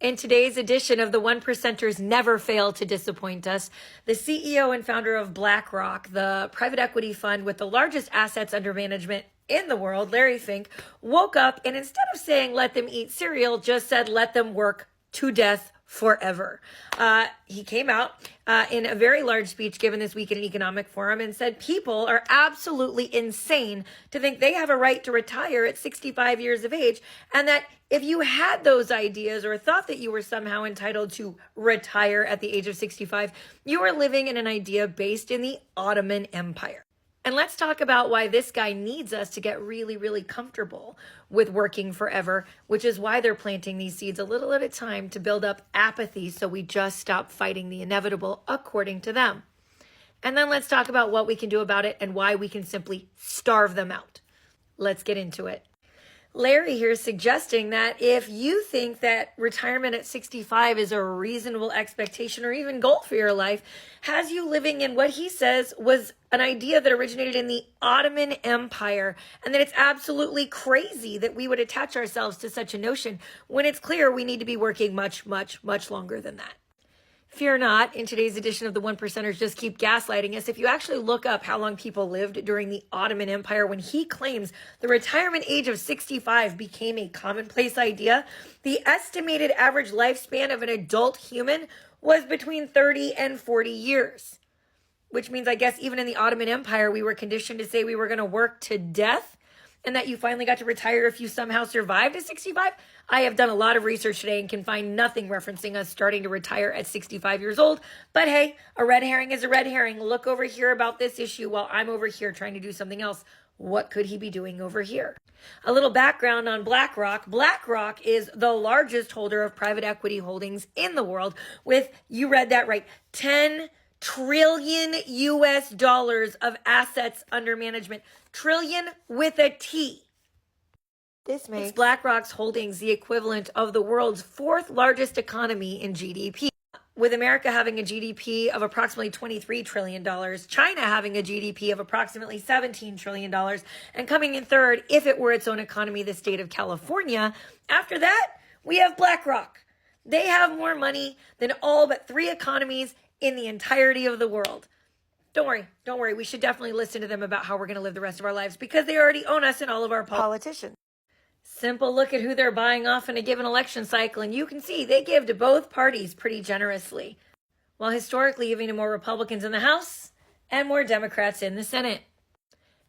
In today's edition of The One Percenters Never Fail to Disappoint Us, the CEO and founder of BlackRock, the private equity fund with the largest assets under management in the world, Larry Fink, woke up and instead of saying let them eat cereal, just said let them work to death forever. He came out in a very large speech given this week at an economic forum and said people are absolutely insane to think they have a right to retire at 65 years of age, and that if you had those ideas or thought that you were somehow entitled to retire at the age of 65, you are living in an idea based in the Ottoman Empire. And let's talk about why this guy needs us to get really, really comfortable with working forever, which is why they're planting these seeds a little at a time to build up apathy so we just stop fighting the inevitable, according to them. And then let's talk about what we can do about it and why we can simply starve them out. Let's get into it. Larry here is suggesting that if you think that retirement at 65 is a reasonable expectation or even goal for your life, has you living in what he says was an idea that originated in the Ottoman Empire, and that it's absolutely crazy that we would attach ourselves to such a notion when it's clear we need to be working much, much, much longer than that. Fear not, in today's edition of The One Percenters Just Keep Gaslighting Us, if you actually look up how long people lived during the Ottoman Empire, when he claims the retirement age of 65 became a commonplace idea, the estimated average lifespan of an adult human was between 30 and 40 years. Which means, I guess, even in the Ottoman Empire, we were conditioned to say we were going to work to death, and that you finally got to retire if you somehow survived at 65. I have done a lot of research today and can find nothing referencing us starting to retire at 65 years old. But hey, a red herring is a red herring. Look over here about this issue while I'm over here trying to do something else. What could he be doing over here? A little background on BlackRock. BlackRock is the largest holder of private equity holdings in the world with, you read that right, 10 trillion US dollars of assets under management. Trillion with a T. This makes BlackRock's holdings the equivalent of the world's fourth largest economy in GDP. With America having a GDP of approximately $23 trillion, China having a GDP of approximately $17 trillion, and coming in third, if it were its own economy, the state of California. After that, we have BlackRock. They have more money than all but 3 economies in the entirety of the world. Don't worry. We should definitely listen to them about how we're going to live the rest of our lives because they already own us and all of our politicians. Simple look at who they're buying off in a given election cycle, and you can see they give to both parties pretty generously, while historically giving to more Republicans in the House and more Democrats in the Senate.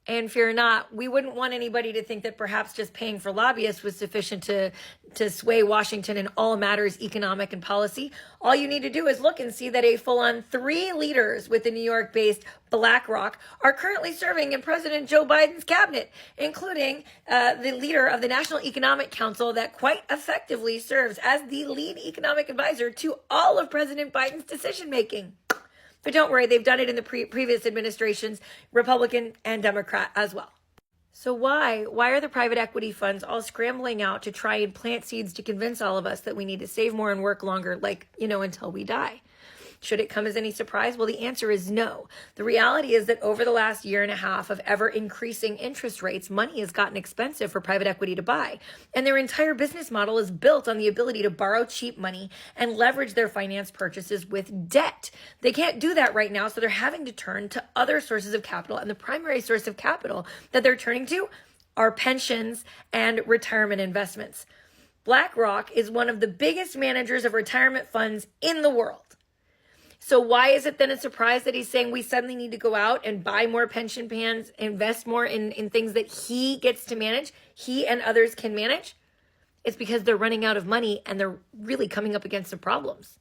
And fear not, we wouldn't want anybody to think that perhaps just paying for lobbyists was sufficient to sway Washington in all matters economic and policy. All you need to do is look and see that a full-on 3 leaders with the New York-based BlackRock are currently serving in President Joe Biden's cabinet, including the leader of the National Economic Council that quite effectively serves as the lead economic advisor to all of President Biden's decision-making. But don't worry, they've done it in the previous administrations, Republican and Democrat as well. So why are the private equity funds all scrambling out to try and plant seeds to convince all of us that we need to save more and work longer, until we die? Should it come as any surprise? Well, the answer is no. The reality is that over the last year and a half of ever increasing interest rates, money has gotten expensive for private equity to buy. And their entire business model is built on the ability to borrow cheap money and leverage their finance purchases with debt. They can't do that right now, so they're having to turn to other sources of capital. And the primary source of capital that they're turning to are pensions and retirement investments. BlackRock is one of the biggest managers of retirement funds in the world. So why is it then a surprise that he's saying we suddenly need to go out and buy more pension plans, invest more in things that he gets to manage, he and others can manage? It's because they're running out of money and they're really coming up against some problems.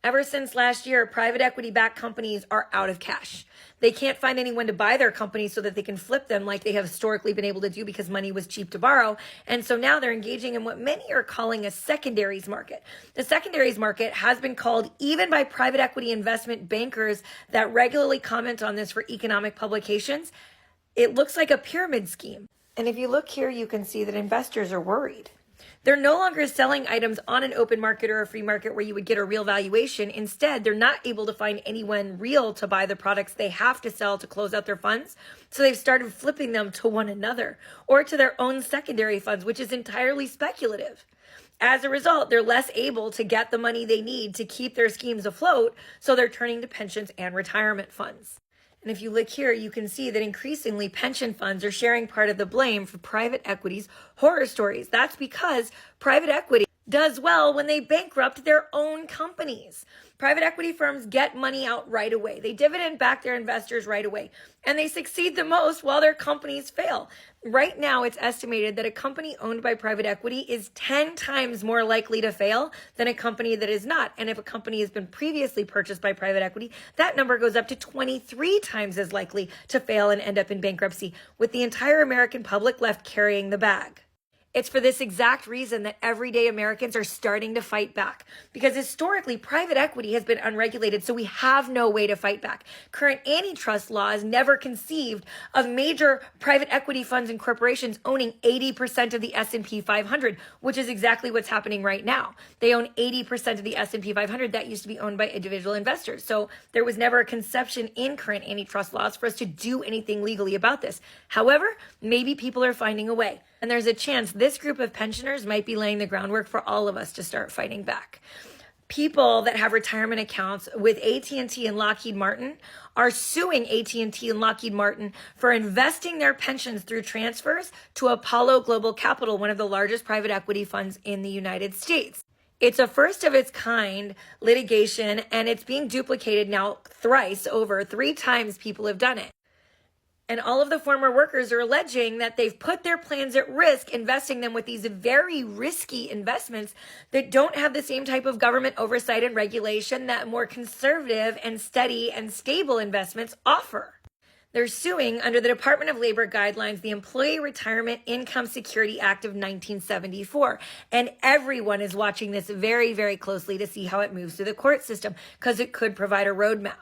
Ever since last year, private equity-backed companies are out of cash. They can't find anyone to buy their companies so that they can flip them like they have historically been able to do because money was cheap to borrow. And so now they're engaging in what many are calling a secondaries market. The secondaries market has been called, even by private equity investment bankers that regularly comment on this for economic publications, it looks like a pyramid scheme. And if you look here, you can see that investors are worried. They're no longer selling items on an open market or a free market where you would get a real valuation. Instead, they're not able to find anyone real to buy the products they have to sell to close out their funds. So they've started flipping them to one another or to their own secondary funds, which is entirely speculative. As a result, they're less able to get the money they need to keep their schemes afloat, so they're turning to pensions and retirement funds. And if you look here, you can see that increasingly pension funds are sharing part of the blame for private equity's horror stories. That's because private equity does well when they bankrupt their own companies. Private equity firms get money out right away. They dividend back their investors right away, and they succeed the most while their companies fail. Right now, it's estimated that a company owned by private equity is 10 times more likely to fail than a company that is not. And if a company has been previously purchased by private equity, that number goes up to 23 times as likely to fail and end up in bankruptcy, with the entire American public left carrying the bag. It's for this exact reason that everyday Americans are starting to fight back. Because historically, private equity has been unregulated, so we have no way to fight back. Current antitrust laws never conceived of major private equity funds and corporations owning 80% of the S&P 500, which is exactly what's happening right now. They own 80% of the S&P 500 that used to be owned by individual investors. So there was never a conception in current antitrust laws for us to do anything legally about this. However, maybe people are finding a way. And there's a chance this group of pensioners might be laying the groundwork for all of us to start fighting back. People that have retirement accounts with AT&T and Lockheed Martin are suing AT&T and Lockheed Martin for investing their pensions through transfers to Apollo Global Capital, one of the largest private equity funds in the United States. It's a first of its kind litigation, and it's being duplicated now thrice over. 3 times people have done it. And all of the former workers are alleging that they've put their plans at risk, investing them with these very risky investments that don't have the same type of government oversight and regulation that more conservative and steady and stable investments offer. They're suing under the Department of Labor guidelines, the Employee Retirement Income Security Act of 1974. And everyone is watching this very, very closely to see how it moves through the court system, because it could provide a roadmap.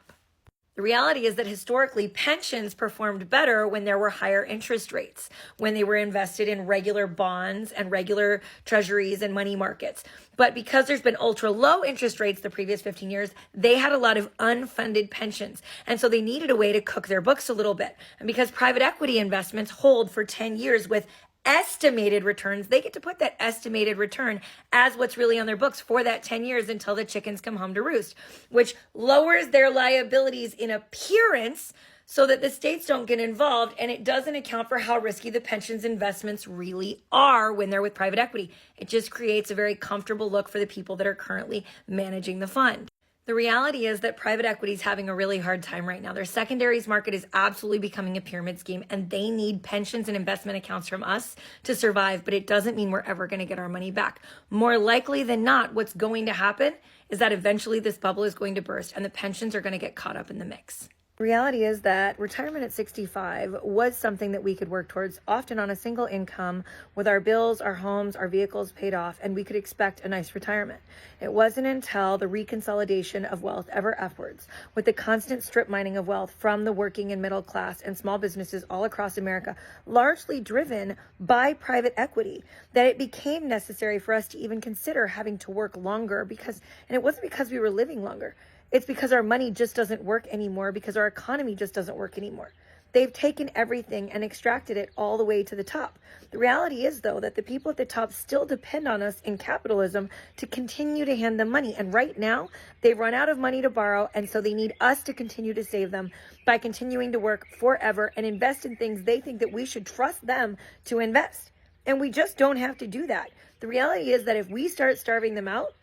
The reality is that historically, pensions performed better when there were higher interest rates, when they were invested in regular bonds and regular treasuries and money markets. But because there's been ultra low interest rates the previous 15 years, they had a lot of unfunded pensions. And so they needed a way to cook their books a little bit. And because private equity investments hold for 10 years with estimated returns, they get to put that estimated return as what's really on their books for that 10 years until the chickens come home to roost, which lowers their liabilities in appearance so that the states don't get involved, and it doesn't account for how risky the pensions investments really are when they're with private equity. It just creates a very comfortable look for the people that are currently managing the fund. The reality is that private equity is having a really hard time right now. Their secondaries market is absolutely becoming a pyramid scheme, and they need pensions and investment accounts from us to survive, but it doesn't mean we're ever going to get our money back. More likely than not, what's going to happen is that eventually this bubble is going to burst and the pensions are going to get caught up in the mix. The reality is that retirement at 65 was something that we could work towards, often on a single income, with our bills, our homes, our vehicles paid off, and we could expect a nice retirement. It wasn't until the reconsolidation of wealth ever upwards, with the constant strip mining of wealth from the working and middle class and small businesses all across America, largely driven by private equity, that it became necessary for us to even consider having to work longer, and it wasn't because we were living longer. It's because our money just doesn't work anymore, because our economy just doesn't work anymore. They've taken everything and extracted it all the way to the top. The reality is, though, that the people at the top still depend on us in capitalism to continue to hand them money. And right now, they've run out of money to borrow, and so they need us to continue to save them by continuing to work forever and invest in things they think that we should trust them to invest. And we just don't have to do that. The reality is that if we start starving them out,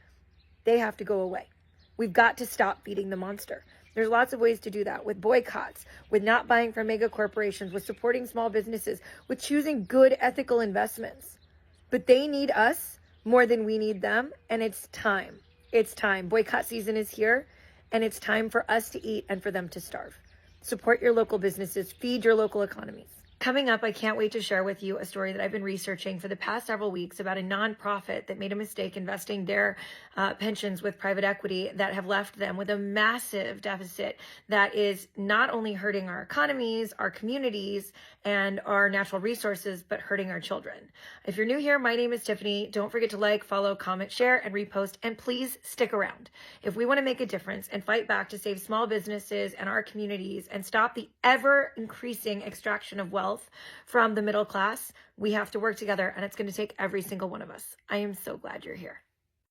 they have to go away. We've got to stop feeding the monster. There's lots of ways to do that, with boycotts, with not buying from mega corporations, with supporting small businesses, with choosing good ethical investments. But they need us more than we need them, and it's time. It's time. Boycott season is here, and it's time for us to eat and for them to starve. Support your local businesses. Feed your local economies. Coming up, I can't wait to share with you a story that I've been researching for the past several weeks about a nonprofit that made a mistake investing their pensions with private equity that have left them with a massive deficit that is not only hurting our economies, our communities, and our natural resources, but hurting our children. If you're new here, my name is Tiffany. Don't forget to like, follow, comment, share, and repost, and please stick around. If we want to make a difference and fight back to save small businesses and our communities and stop the ever-increasing extraction of wealth wealth from the middle class. We have to work together, and it's going to take every single one of us. I am so glad you're here.